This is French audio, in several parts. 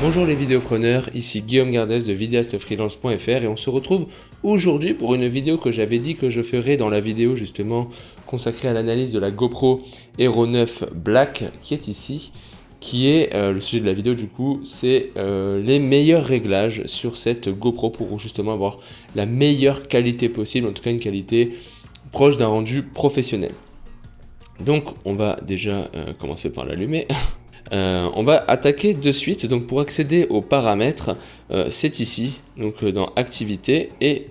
Bonjour les vidéopreneurs, ici Guillaume Gardès de vidéastefreelance.fr et on se retrouve aujourd'hui pour une vidéo que j'avais dit que je ferais dans la vidéo justement consacrée à l'analyse de la GoPro Hero 9 Black qui est ici, qui est le sujet de la vidéo du coup, c'est les meilleurs réglages sur cette GoPro pour justement avoir la meilleure qualité possible, en tout cas une qualité proche d'un rendu professionnel. Donc on va déjà commencer par l'allumer. On va attaquer de suite. Donc pour accéder aux paramètres, c'est ici, donc dans activité et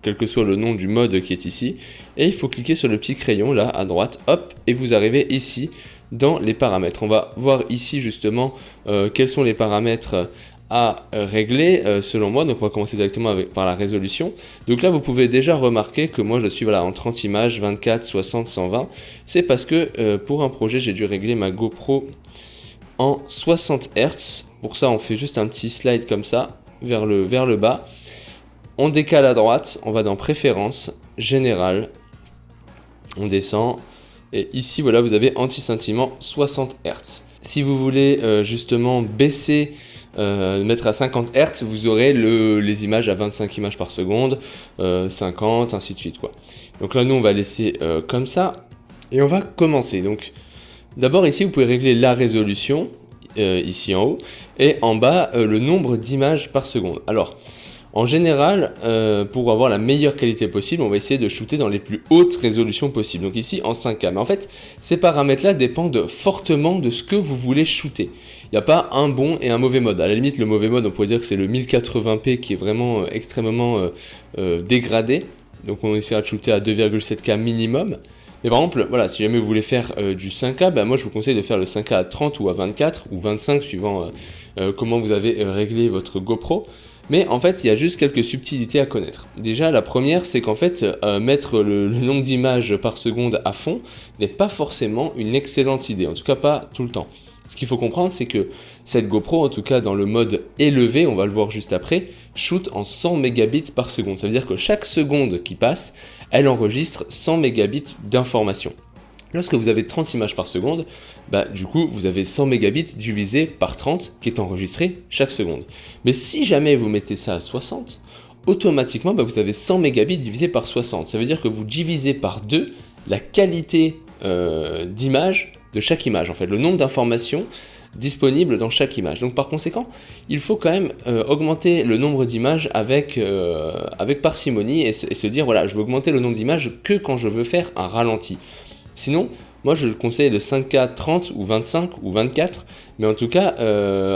quel que soit le nom du mode qui est ici, et il faut cliquer sur le petit crayon là à droite, hop, et vous arrivez ici dans les paramètres. On va voir ici justement quels sont les paramètres à régler selon moi. Donc on va commencer directement par la résolution. Donc là vous pouvez déjà remarquer que moi je suis en 30 images, 24, 60, 120. C'est parce que pour un projet j'ai dû régler ma GoPro en 60 Hz. Pour ça on fait juste un petit slide comme ça vers le bas. On décale à droite, on va dans préférences, général, on descend et ici voilà vous avez anti-scintillement 60 Hz. Si vous voulez justement baisser mettre à 50 Hz, vous aurez les images à 25 images par seconde, 50, ainsi de suite quoi. Donc là nous on va laisser comme ça et on va commencer. Donc d'abord ici vous pouvez régler la résolution ici en haut et en bas le nombre d'images par seconde. Alors en général, pour avoir la meilleure qualité possible, on va essayer de shooter dans les plus hautes résolutions possibles. Donc ici en 5K. Mais en fait, ces paramètres-là dépendent fortement de ce que vous voulez shooter. Il n'y a pas un bon et un mauvais mode. À la limite, le mauvais mode, on pourrait dire que c'est le 1080p qui est vraiment extrêmement dégradé. Donc on essaiera de shooter à 2,7K minimum. Mais par exemple, voilà, si jamais vous voulez faire du 5K, moi je vous conseille de faire le 5K à 30 ou à 24 ou 25 suivant comment vous avez réglé votre GoPro. Mais en fait, il y a juste quelques subtilités à connaître. Déjà, la première, c'est qu'en fait, mettre le nombre d'images par seconde à fond n'est pas forcément une excellente idée, en tout cas pas tout le temps. Ce qu'il faut comprendre, c'est que cette GoPro, en tout cas dans le mode élevé, on va le voir juste après, shoot en 100 mégabits par seconde. Ça veut dire que chaque seconde qui passe, elle enregistre 100 mégabits d'information. Lorsque vous avez 30 images par seconde, du coup, vous avez 100 mégabits divisé par 30 qui est enregistré chaque seconde. Mais si jamais vous mettez ça à 60, automatiquement, vous avez 100 mégabits divisé par 60. Ça veut dire que vous divisez par 2 la qualité d'image de chaque image, en fait, le nombre d'informations disponibles dans chaque image. Donc par conséquent, il faut quand même augmenter le nombre d'images avec parcimonie et se dire, voilà, je veux augmenter le nombre d'images que quand je veux faire un ralenti. Sinon, moi je conseille le 5K 30 ou 25 ou 24, mais en tout cas,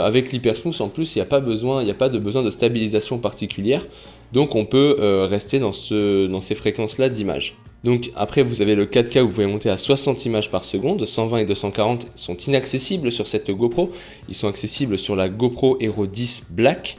avec l'hypersmooth en plus, il n'y a pas de besoin de stabilisation particulière, donc on peut rester dans ces fréquences-là d'images. Donc après, vous avez le 4K où vous pouvez monter à 60 images par seconde, 120 et 240 sont inaccessibles sur cette GoPro, ils sont accessibles sur la GoPro Hero 10 Black,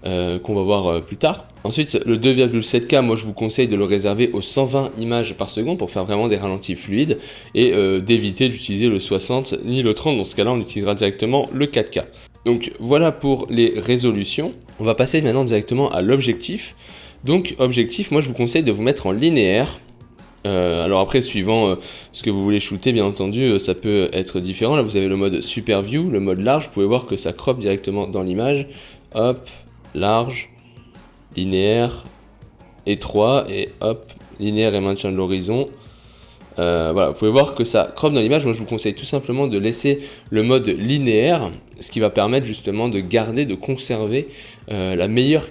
qu'on va voir plus tard. Ensuite, le 2,7K, moi je vous conseille de le réserver aux 120 images par seconde pour faire vraiment des ralentis fluides et d'éviter d'utiliser le 60 ni le 30. Dans ce cas-là, on utilisera directement le 4K. Donc voilà pour les résolutions. On va passer maintenant directement à l'objectif. Donc objectif, moi je vous conseille de vous mettre en linéaire. Alors après, suivant ce que vous voulez shooter, bien entendu, ça peut être différent. Là, vous avez le mode Super View, le mode large. Vous pouvez voir que ça crop directement dans l'image. Hop, large, linéaire, étroit, et hop, linéaire et maintien de l'horizon. Voilà, vous pouvez voir que ça crop dans l'image. Moi, je vous conseille tout simplement de laisser le mode linéaire, ce qui va permettre justement de garder, de conserver la meilleure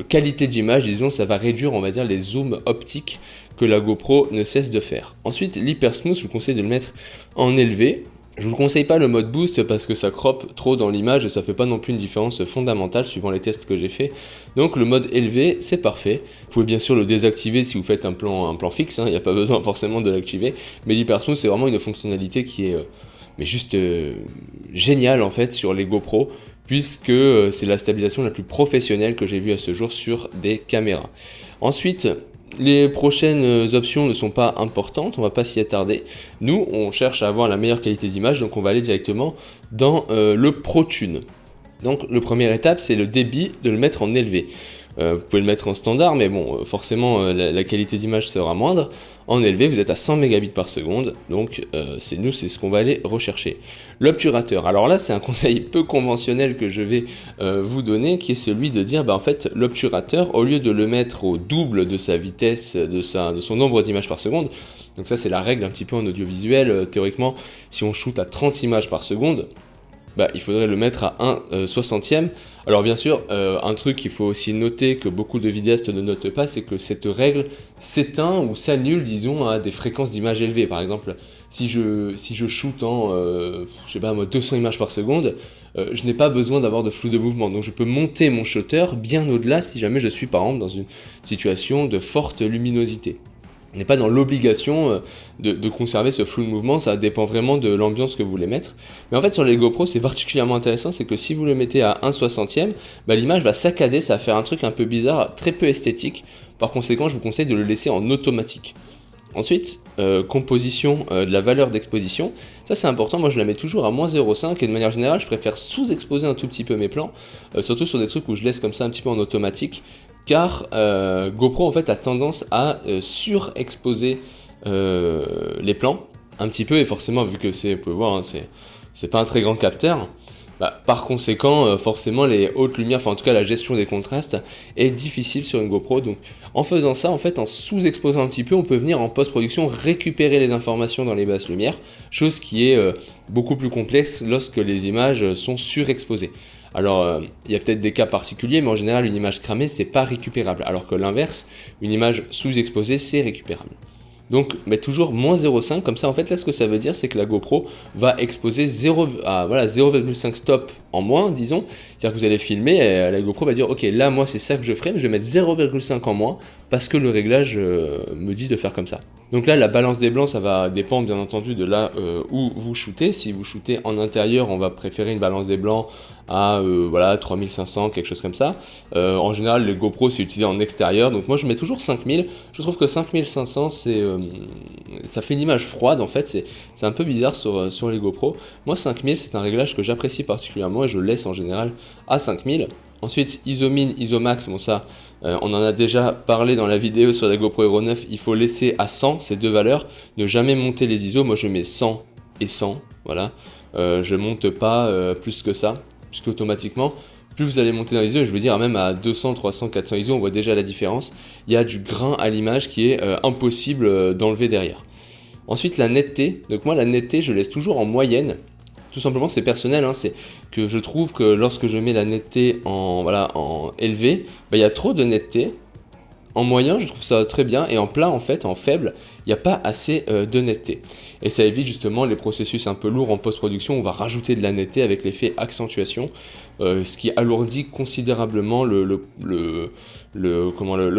qualité d'image. Disons, ça va réduire, on va dire, les zooms optiques que la GoPro ne cesse de faire. Ensuite, l'hypersmooth, je vous conseille de le mettre en élevé. Je vous conseille pas le mode boost parce que ça crop trop dans l'image et ça fait pas non plus une différence fondamentale suivant les tests que j'ai fait. Donc le mode élevé, c'est parfait. Vous pouvez bien sûr le désactiver si vous faites un plan fixe, il n'y a pas besoin forcément de l'activer. Mais l'hypersmooth, c'est vraiment une fonctionnalité qui est juste géniale en fait sur les GoPro, puisque c'est la stabilisation la plus professionnelle que j'ai vue à ce jour sur des caméras. Ensuite, les prochaines options ne sont pas importantes, on va pas s'y attarder. Nous, on cherche à avoir la meilleure qualité d'image, donc on va aller directement dans le ProTune. Donc, la première étape, c'est le débit, de le mettre en élevé. Vous pouvez le mettre en standard, mais bon, forcément, la qualité d'image sera moindre. En élevé, vous êtes à 100 mégabits par seconde, donc c'est ce qu'on va aller rechercher. L'obturateur, alors là, c'est un conseil peu conventionnel que je vais vous donner, qui est celui de dire, en fait, l'obturateur, au lieu de le mettre au double de sa vitesse, de son nombre d'images par seconde, donc ça c'est la règle un petit peu en audiovisuel, théoriquement, si on shoot à 30 images par seconde, il faudrait le mettre à 1/60e. Alors bien sûr, un truc qu'il faut aussi noter que beaucoup de vidéastes ne notent pas, c'est que cette règle s'éteint ou s'annule, disons, à des fréquences d'image élevées. Par exemple, si je shoot en, 200 images par seconde, je n'ai pas besoin d'avoir de flou de mouvement. Donc je peux monter mon shutter bien au-delà si jamais je suis par exemple dans une situation de forte luminosité. On n'est pas dans l'obligation de conserver ce flou de mouvement, ça dépend vraiment de l'ambiance que vous voulez mettre. Mais en fait sur les GoPro c'est particulièrement intéressant, c'est que si vous le mettez à 1/60e, l'image va saccader, ça va faire un truc un peu bizarre, très peu esthétique. Par conséquent je vous conseille de le laisser en automatique. Ensuite, composition de la valeur d'exposition, ça c'est important, moi je la mets toujours à -0,5 et de manière générale je préfère sous-exposer un tout petit peu mes plans, surtout sur des trucs où je laisse comme ça un petit peu en automatique, car GoPro en fait a tendance à surexposer les plans un petit peu, et forcément vu que vous pouvez voir, c'est pas un très grand capteur, par conséquent forcément les hautes lumières, enfin en tout cas la gestion des contrastes est difficile sur une GoPro. Donc en faisant ça, en fait en sous-exposant un petit peu, on peut venir en post-production récupérer les informations dans les basses lumières, chose qui est beaucoup plus complexe lorsque les images sont surexposées. Alors, il y a peut-être des cas particuliers, mais en général, une image cramée, c'est pas récupérable. Alors que l'inverse, une image sous-exposée, c'est récupérable. Donc, toujours -0,5, comme ça, en fait, là, ce que ça veut dire, c'est que la GoPro va exposer 0,5 stop en moins, disons. C'est-à-dire que vous allez filmer, et la GoPro va dire, ok, là, moi, c'est ça que je ferai, mais je vais mettre 0,5 en moins, parce que le réglage me dit de faire comme ça. Donc là, la balance des blancs, ça va dépendre bien entendu de là où vous shootez. Si vous shootez en intérieur, on va préférer une balance des blancs à 3500, quelque chose comme ça. En général, les GoPro, c'est utilisé en extérieur. Donc moi, je mets toujours 5000. Je trouve que 5500, ça fait une image froide, en fait. C'est un peu bizarre sur les GoPro. Moi, 5000, c'est un réglage que j'apprécie particulièrement et je laisse en général à 5000. Ensuite, ISOMIN, ISOMAX, bon ça, on en a déjà parlé dans la vidéo sur la GoPro Hero 9, il faut laisser à 100 ces deux valeurs, ne jamais monter les ISO, moi je mets 100 et 100, voilà, je monte pas plus que ça, puisqu'automatiquement, plus vous allez monter dans les ISO, je veux dire même à 200, 300, 400 ISO, on voit déjà la différence, il y a du grain à l'image qui est impossible d'enlever derrière. Ensuite la netteté, donc moi la netteté je laisse toujours en moyenne. Tout simplement, c'est personnel, c'est que je trouve que lorsque je mets la netteté en élevé, il y a trop de netteté. En moyen, je trouve ça très bien, et en plat, en fait, en faible, il n'y a pas assez de netteté. Et ça évite justement les processus un peu lourds en post-production, on va rajouter de la netteté avec l'effet accentuation, ce qui alourdit considérablement le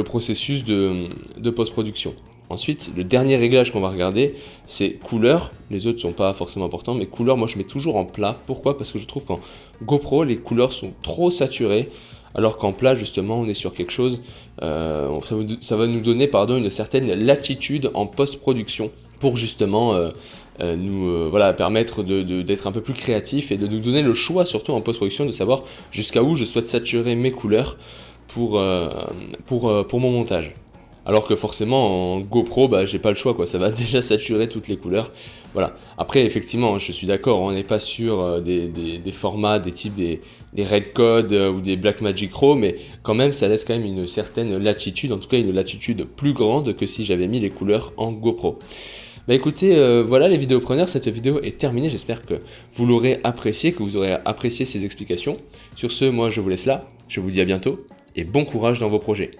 processus de post-production. Ensuite, le dernier réglage qu'on va regarder, c'est couleur. Les autres sont pas forcément importants, mais couleur, moi je mets toujours en plat. Pourquoi ? Parce que je trouve qu'en GoPro, les couleurs sont trop saturées, alors qu'en plat, justement, on est sur quelque chose, ça va nous donner une certaine latitude en post-production pour justement nous permettre d'être un peu plus créatif et de nous donner le choix, surtout en post-production, de savoir jusqu'à où je souhaite saturer mes couleurs pour mon montage. Alors que forcément en GoPro, j'ai pas le choix, ça va déjà saturer toutes les couleurs. Voilà. Après effectivement, je suis d'accord, on n'est pas sur des formats, des types des Red Code ou des Blackmagic Raw, mais quand même ça laisse quand même une certaine latitude, en tout cas une latitude plus grande que si j'avais mis les couleurs en GoPro. Écoutez, voilà les vidéopreneurs, cette vidéo est terminée, j'espère que vous l'aurez apprécié, que vous aurez apprécié ces explications. Sur ce, moi je vous laisse là, je vous dis à bientôt et bon courage dans vos projets.